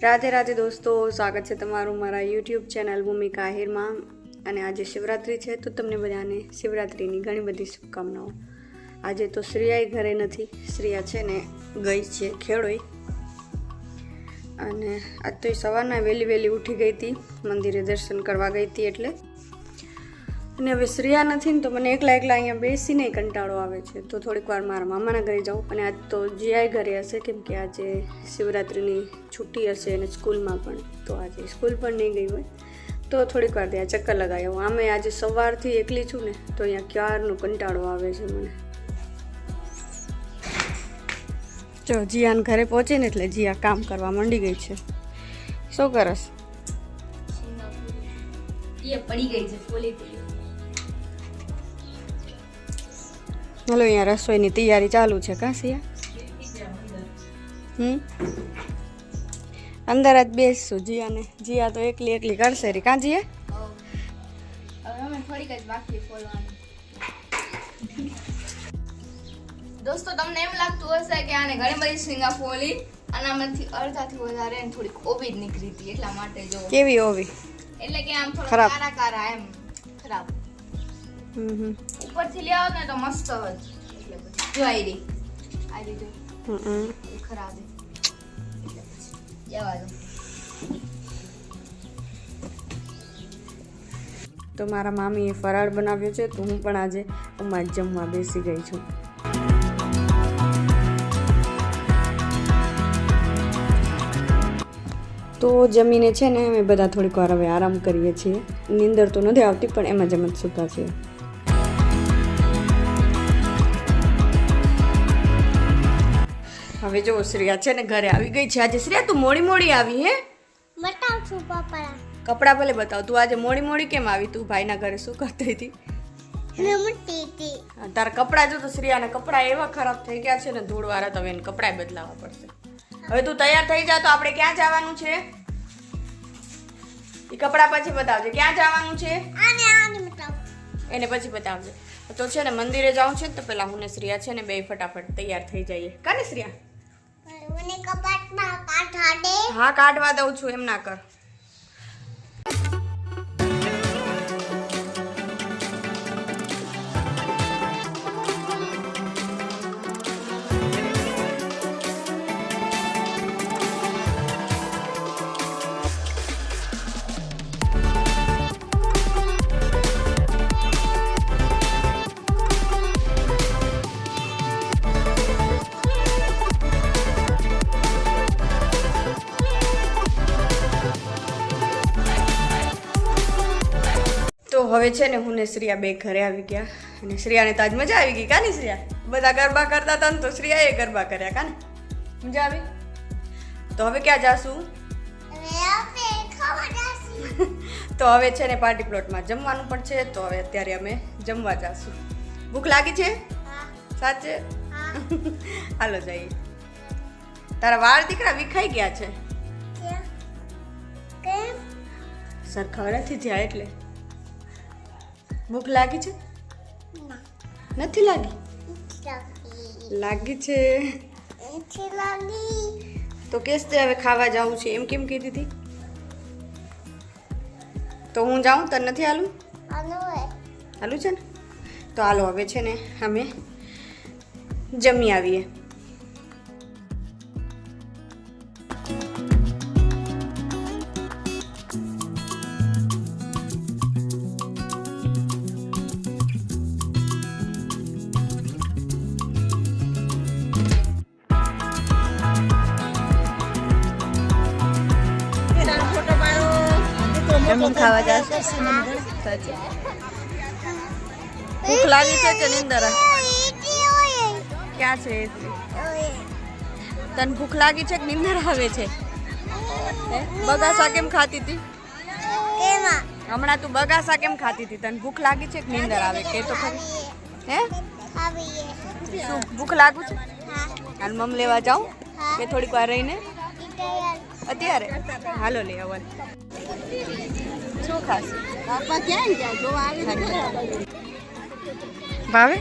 રાધે રાધે દોસ્તો, સ્વાગત છે તમારું મારા યુટ્યુબ ચેનલ ભૂમિકા આહિરમાં. અને આજે શિવરાત્રિ છે તો તમને બધાને શિવરાત્રિની ઘણી બધી શુભકામનાઓ. આજે તો શ્રેયા ઘરે નથી, શ્રેયા છે ને ગઈ છે ખેડોઈ. અને આજ તો સવારના વહેલી ઉઠી ગઈ હતી, મંદિરે દર્શન કરવા ગઈ હતી એટલે. અને હવે શ્રેયા નથી ને તો મને એકલા અહીંયા બેસીને કંટાળો આવે છે, તો થોડીક વાર મારા મામાના ઘરે જાઉં. અને આજ તો જીઆઈ ઘરે હશે, કેમ કે આજે શિવરાત્રિની છુટ્ટી હશે અને સ્કૂલમાં પણ, તો આજે સ્કૂલ પણ નહીં ગઈ હોય તો થોડીક વાર ત્યાં ચક્કર લગાવી આવું. આમે આજે સવારથી એકલી છું ને તો અહીંયા ક્યારનો કંટાળો આવે છે મને. જો જીયાને ઘરે પહોંચીને એટલે જીયા કામ કરવા માંડી ગઈ છે. શું કરસ? પડી ગઈ છે ફોલી. હાલો, અહીંયા રસોઈની તૈયારી ચાલુ છે. કાં સિયા? અંદર જ બેસશું જીયાને. જીયા તો એકલી કરશે રી. કાં જીયા? થોડીક જ બાકી ફોલવાની. દોસ્તો, તમને એમ લાગતું હશે કે આને ઘણી બધી સ્વિંગા ફોલી અને આમાંથી અડધાથી વધારે થોડીક ઓવી જ નીકળી હતી, એટલા માટે જો. કેવી ઓવી? એટલે કે આમ થોડા કારા એમ ખરાબ. ઉપરથી લઈ આવો ને તો મસ્ત જ. એટલે પછી જો આઈ જો ખરાબ એટલે પછી જવા દો. તો મારા મામીએ ફરાળ બનાવ્યો છે, તો હું પણ આજે અમાર જમવા બેસી ગઈ છું. તો જમીને છે ને અમે બધા થોડીક વાર હવે આરામ કરીએ છીએ. નીંદર તો નથી આવતી પણ એમાં જ સૂતા છીએ. હવે જો શ્રેયા છે ને ઘરે આવી ગઈ છે. આજે શ્રેયા તું મોડી આવી હે? બતાવ છું પપ્પા. કપડાં ભલે બતાવ. તું આજે મોડી કેમ આવી? તું ભાઈના ઘરે શું કરતી હતી? રમતી હતી. તારા કપડાં જો તો શ્રેયાના કપડાં એવા ખરાબ થઈ ગયા છે ને ધૂળવાળા, તો એને કપડાં બદલાવવા પડશે. હવે તું તૈયાર થઈ જા. તો આપણે ક્યાં જવાનું છે એ કપડાં પછી બતાવજે. ક્યાં જવાનું છે આને બતાવ. એને પછી બતાવજે. તો છે ને મંદિરે જાઉં છે તો પેલા હું ને શ્રેયા છે ને બે ફટાફટ તૈયાર થઈ જઈએ. કાને શ્રેયા? મને કપાટમાં કાઢવા દે. હા, કાઢવા દઉં છું, એમ ના કર. તો હવે છે ને હું ને શ્રેયા બે ઘરે આવી ગયા. અને શ્રેયાને તાજ મજા આવી ગઈ. કાની શ્રેયા? બધા ગરબા કરતા હતા ને તો શ્રેયાએ ગરબા કર્યા. કાને મજા આવી? તો હવે ક્યાં જાશું? તો હવે છે ને પાર્ટી પ્લોટમાં જમવાનું પણ છે, તો હવે અત્યારે અમે જમવા જાશું. ભૂખ લાગી છે? સાચે? હાલો જઈએ. તારા વાળ દીકરા વિખાઈ ગયા છે. સરખા નથી થયા એટલે. ભૂખ લાગી છે? નથી લાગી? લાગી છે. તો કેસ તે હવે ખાવા જાવું છે એમ કેમ કીધી હતી? તો હું જાઉં? તને નથી હાલું? હાલું છે ને? તો હાલો હવે છે ને અમે જમી આવીએ. જમીન ખાવા જશે. ભૂખ લાગી છે કે નિંદર? ક્યાં છે? તને ભૂખ લાગી છે કે નિંદર આવે છે? બગાસા કેમ ખાતી હતી? હમણાં તું બગાસા કેમ ખાતી હતી? તને ભૂખ લાગી છે કે નિંદર આવે? કે તો ખરી. હે શું ભૂખ લાગુ છે? હાલ મમ લેવા જાઉં કે થોડીક વાર રહીને? અત્યારે હાલો લે અવલ. શું ખાશે? ભાવે?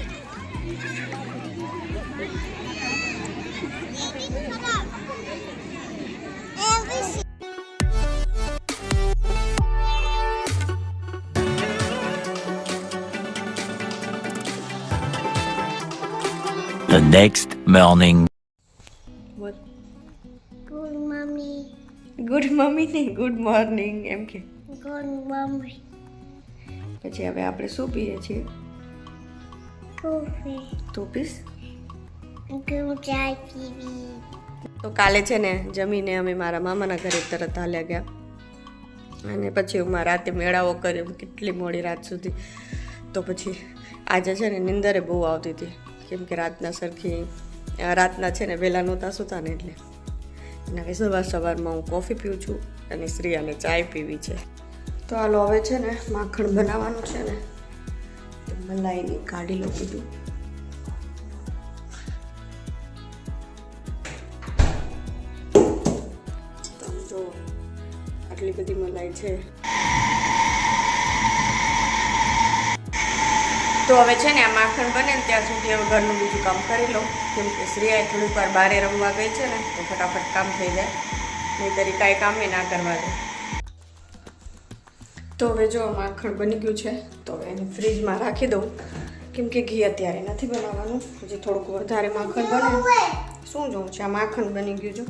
The next morning. Good mummy good mummy નહીં, ગુડ મોર્નિંગ એમ કે. ગુડ મમ્મી પછી હવે આપણે શું પીએ છીએ? કોફી તું પીસ? ગુડ ચાય પીવી તો કાલે છે ને જમીને અમે મારા મામાના ઘરે તરત હાલ્યા ગયા અને પછી હું રાતે મેળાવો કર્યો કેટલી મોડી રાત સુધી. તો પછી આજે છે ને નિંદરે બહુ આવતી હતી કેમ કે રાતના છે ને વહેલા નહોતા સૂતા ને એટલે. અને હવે સવારમાં હું કોફી પીઉં છું અને શ્રીયાને ચાય પીવી છે. તો હાલો હવે છે ને માખણ બનાવવાનું છે ને મલાઈની કાઢી લઉં બધું. જો આટલી બધી મલાઈ છે. તો હવે છે ને આ માખણ બને ને ત્યાં સુધી હવે ઘરનું બીજું કામ કરી લઉં કેમ કે શ્રેયા થોડીક વાર બહાર રમવા ગઈ છે ને તો ફટાફટ કામ થઈ જાય, નહીંતર કાંઈ કામે ના કરવા દે. તો હવે જો માખણ બની ગયું છે તો હવે એને ફ્રીજમાં રાખી દઉં કેમ કે ઘી અત્યારે નથી બનાવવાનું, હજી થોડુંક વધારે માખણ બને. શું જોઉં છે? આ માખણ બની ગયું જો.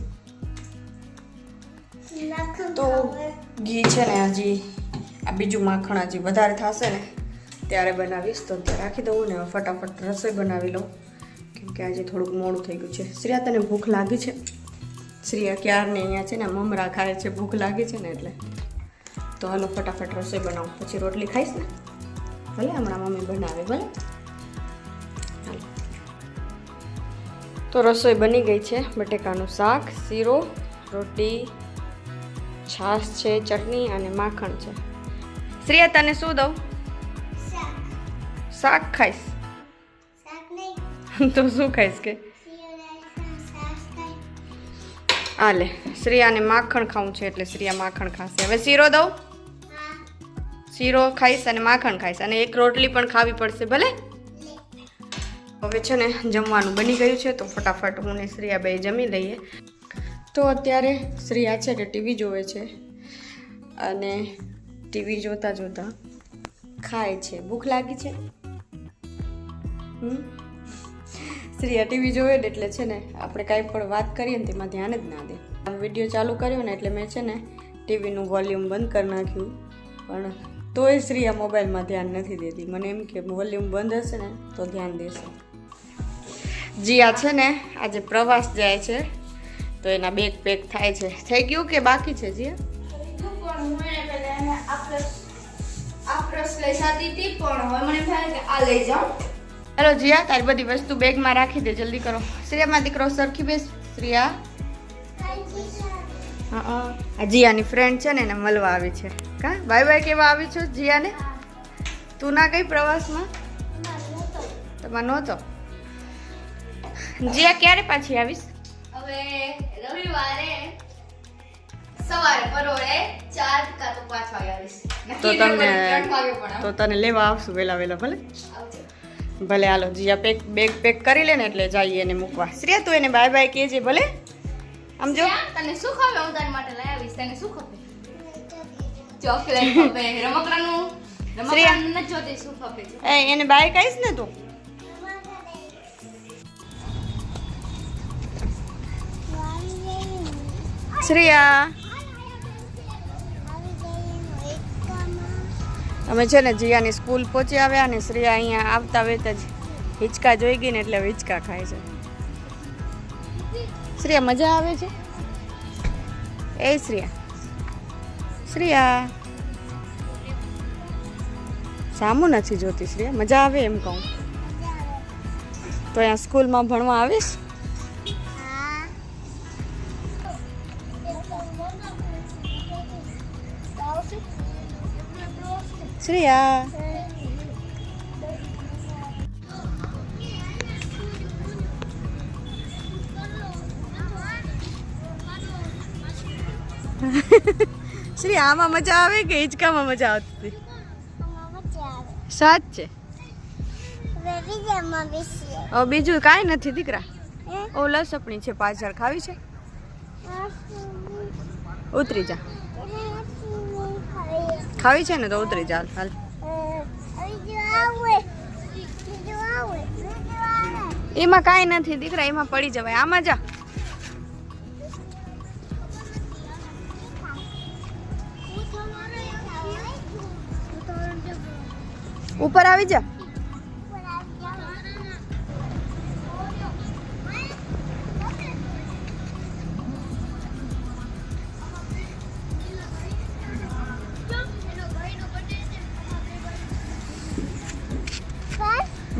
તો ઘી છે ને હજી આ બીજું માખણ હજી વધારે થશે ને ત્યારે બનાવીશ તો ત્યાં રાખી દઉં ને ફટાફટ રસોઈ બનાવી લઉં કેમ કે આજે થોડુંક મોડું થઈ ગયું છે. શ્રેયા તને ભૂખ લાગી છે? શ્રેયા ક્યારને અહીંયા છે ને મમરા ખાય છે, ભૂખ લાગી છે ને એટલે. તો હાલો ફટાફટ રસોઈ બનાવું, પછી રોટલી ખાઈશ ને? ભલે હમણાં મમ્મી બનાવે ભલે. હાલો તો રસોઈ બની ગઈ છે. બટેકાનું શાક, શીરો, રોટી, છાશ છે, ચટણી અને માખણ છે. શ્રેયા તને શું દઉં? શાક ખાઈશ? શાક નહીં તો શું ખાઈશ કે? હાલે શ્રેયાને માખણ ખાવું છે એટલે શ્રેયા માખણ ખાશે. હવે શીરો દઉં? શીરો ખાઈશ અને માખણ ખાઈશ અને એક રોટલી પણ ખાવી પડશે ભલે. હવે છે ને જમવાનું બની ગયું છે તો ફટાફટ હું ને શ્રેયા બે જમી લઈએ. તો અત્યારે શ્રેયા છે કે ટીવી જોવે છે અને ટીવી જોતા જોતા ખાય છે. ભૂખ લાગી છે? શ્રેયા ટીવી જોવે ને એટલે છે ને આપણે કાંઈ પણ વાત કરીએ ને તેમાં ધ્યાન જ ના દે. વિડીયો ચાલુ કર્યો ને એટલે મેં છે ને ટીવીનું વોલ્યુમ બંધ કરી નાખ્યું પણ તોય શ્રેયા મોબાઈલમાં ધ્યાન નથી દેતી. મને એમ કે વોલ્યુમ બંધ હશે ને તો ધ્યાન દેશે. જીયા છે ને આજે પ્રવાસ જાય છે તો એના બેગ પેક થાય છે. થઈ ગયું કે બાકી છે જીયા? હેલો જીયા, તારી બધી વસ્તુ બેગમાં રાખી દે, જલ્દી કરો. શ્રેયામાં દીકરો સરખી બેસ. શ્રેયા હા જીયાની ફ્રેન્ડ છે ને એને મળવા આવી છે. કા બાય બાય કેવા આવી છો જીયાને? તું ના ગઈ પ્રવાસમાં? તમારે નહોતો? જીયા ક્યારે પાછી આવીશ? હવે રવિવારે સવારે પરોળે 4 કા તો 5 વાગે આવીશ. તો તને લેવા આવશું વેલા ભલે. ભલે હાલો જીયા બેગ પેક કરી લે ને એટલે જઈએ એને મૂકવા. શ્રેયા તું એને બાય બાય કહેજે ભલે. આમ જો તને શું ખાવે હું તારી માટે લઈ આવીશ. તને શું ખાવે? ચોકલેટ ખાવે, રમકડાનું નથી જોતી, શું ખાવે? એને બાય કહીશ ને તું? શ્રેયા અમે છે ને જીયાની સ્કૂલ પહોંચી આવ્યા અને શ્રેયા અહીંયા આવતા વેત જ હિંચકા જોઈ ગઈ ને એટલે હવે હિંચકા ખાય છે. શ્રેયા મજા આવે છે? એ શ્રેયા સામું નથી જોતી. શ્રેયા મજા આવે એમ કહું તો અહીંયા સ્કૂલમાં ભણવા આવીશ? શ્રેયા શ્રેયા આમાં મજા આવે કે હિંચકામાં મજા આવતી? સાચ છે. બીજું કાંઈ નથી દીકરા. ઓ લસપણી છે પાછળ, ખાવી છે? ઉતરી જા. ખાવી છે ને તો ઉતરી જા. હાલ એમાં કાંઈ નથી દીકરા, એમાં પડી જવાય. આમાં જા. ઉપર આવી જા.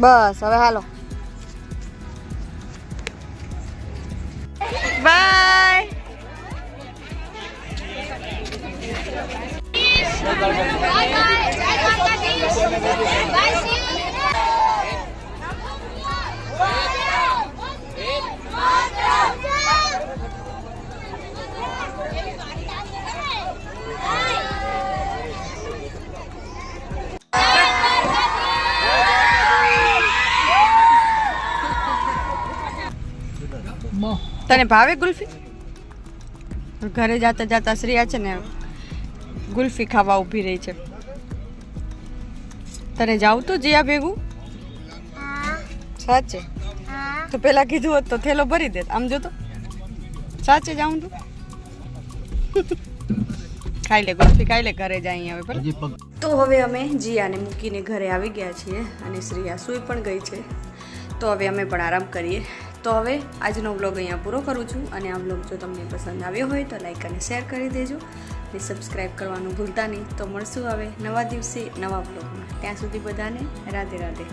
બસ હવે હાલો. બાય. તને ભાવે ગુલ્ફી? ઘરે જાતા જાતા શ્રેયા છે ને ગુલ્ફી ખાવા ઊભી રહી છે. તને જાવ તો જીયા ભેગું? સાચે? તો પેલા કીધું હોત તો થેલો ભરી દેત. આમ જો તો સાચે જાઉં તું. ખાઈ લે ગુલ્ફી, ખાઈ લે. ઘરે જાય હવે ભલે. તો હવે અમે જીયાને મૂકીને ઘરે આવી ગયા છીએ અને શ્રેયા સૂઈ પણ ગઈ છે. તો હવે અમે પણ આરામ કરીએ. તો હવે આજનો વ્લોગ અહીંયા પૂરો કરું છું અને આ વ્લોગ જો તમને પસંદ આવ્યો હોય તો લાઈક અને શેર કરી દેજો અને સબસ્ક્રાઈબ કરવાનું ભૂલતા નહીં. તો મળશું હવે નવા દિવસે નવા વ્લોગમાં. ત્યાં સુધી બધાને રાધે રાધે.